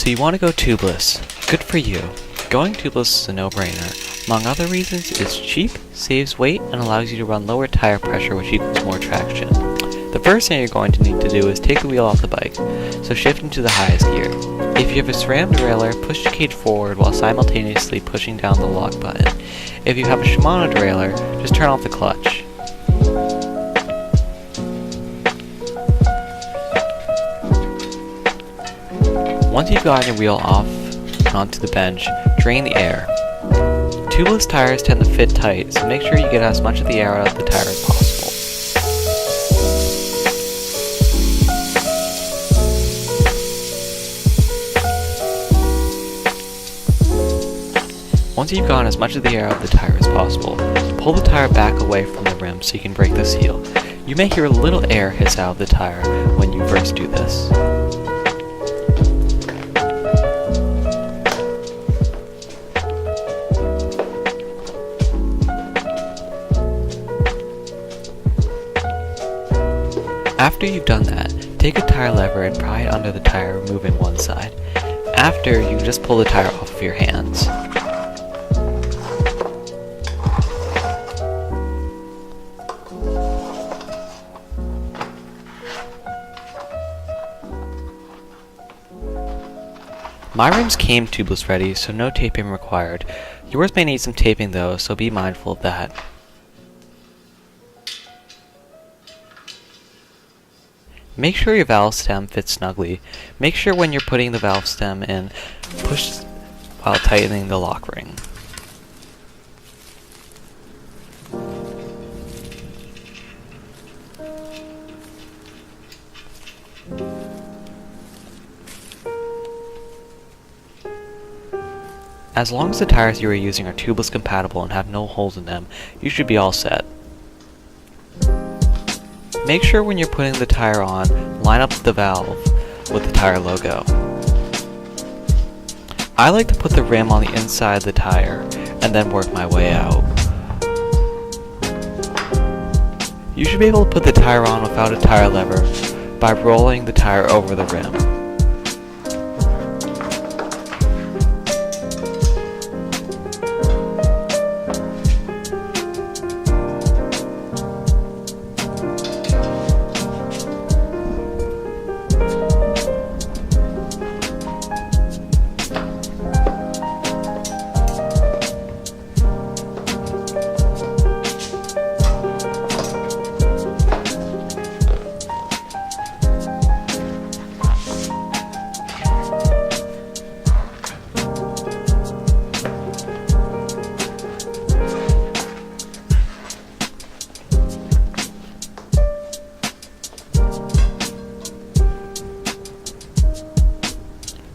So you want to go tubeless. Good for you. Going tubeless is a no-brainer. Among other reasons, it's cheap, saves weight, and allows you to run lower tire pressure, which equals more traction. The first thing you're going to need to do is take the wheel off the bike, so shift into the highest gear. If you have a SRAM derailleur, push the cage forward while simultaneously pushing down the lock button. If you have a Shimano derailleur, just turn off the clutch. Once you've gotten your wheel off and onto the bench, drain the air. Tubeless tires tend to fit tight, so make sure you get as much of the air out of the tire as possible. Once you've gotten as much of the air out of the tire as possible, pull the tire back away from the rim so you can break the seal. You may hear a little air hiss out of the tire when you first do this. After you've done that, take a tire lever and pry it under the tire, removing one side. After, you can just pull the tire off of your hands. My rims came tubeless ready, so no taping required. Yours may need some taping though, so be mindful of that. Make sure your valve stem fits snugly. Make sure when you're putting the valve stem in, push while tightening the lock ring. As long as the tires you are using are tubeless compatible and have no holes in them, you should be all set. Make sure when you're putting the tire on, line up the valve with the tire logo. I like to put the rim on the inside of the tire and then work my way out. You should be able to put the tire on without a tire lever by rolling the tire over the rim.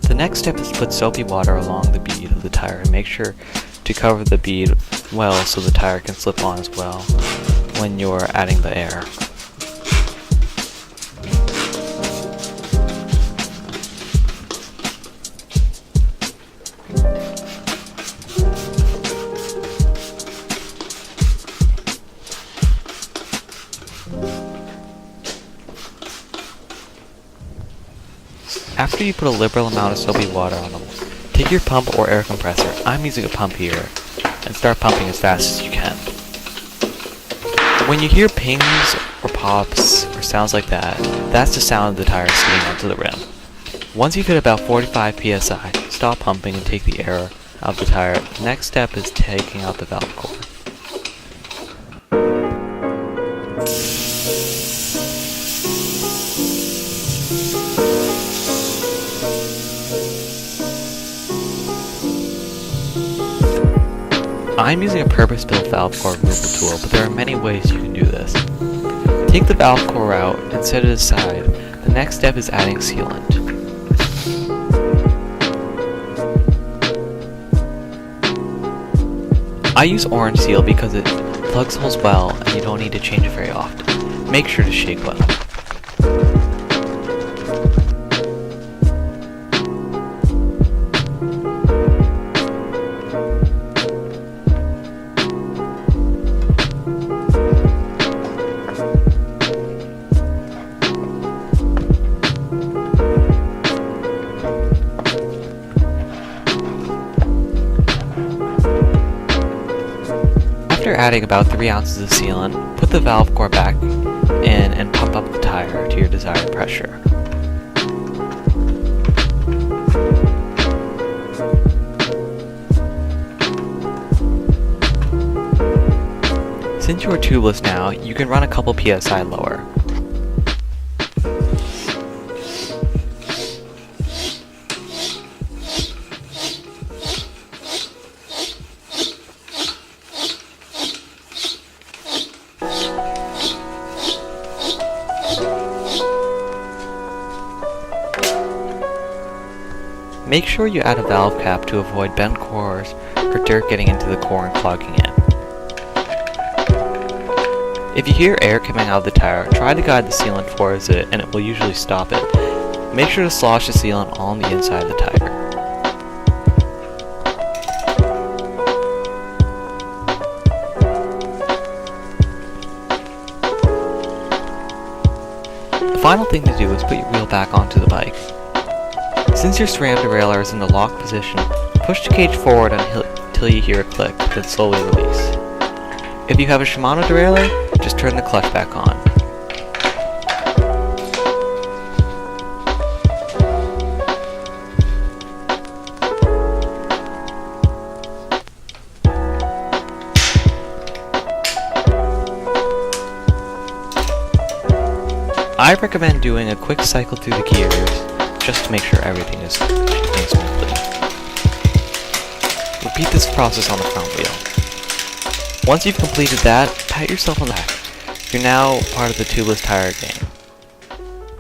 The next step is to put soapy water along the bead of the tire and make sure to cover the bead well so the tire can slip on as well when you're adding the air. After you put a liberal amount of soapy water on them, take your pump or air compressor, I'm using a pump here, and start pumping as fast as you can. When you hear pings or pops or sounds like that, that's the sound of the tire skidding onto the rim. Once you've hit about 45 psi, stop pumping and take the air out of the tire. The next step is taking out the valve core. I'm using a purpose-built valve core removal tool, but there are many ways you can do this. Take the valve core out and set it aside. The next step is adding sealant. I use orange seal because it plugs holes well and you don't need to change it very often. Make sure to shake well. adding about 3 ounces of sealant, put the valve core back in and pump up the tire to your desired pressure. Since you are tubeless now, you can run a couple PSI lower. Make sure you add a valve cap to avoid bent cores or dirt getting into the core and clogging it. If you hear air coming out of the tire, try to guide the sealant towards it and it will usually stop it. Make sure to slosh the sealant on the inside of the tire. The final thing to do is put your wheel back onto the bike. Since your SRAM derailleur is in the lock position, push the cage forward until you hear a click, then slowly release. If you have a Shimano derailleur, just turn the clutch back on. I recommend doing a quick cycle through the gears, just to make sure everything is shifting smoothly. Repeat this process on the front wheel. Once you've completed that, pat yourself on the back. You're now part of the tubeless tire gang.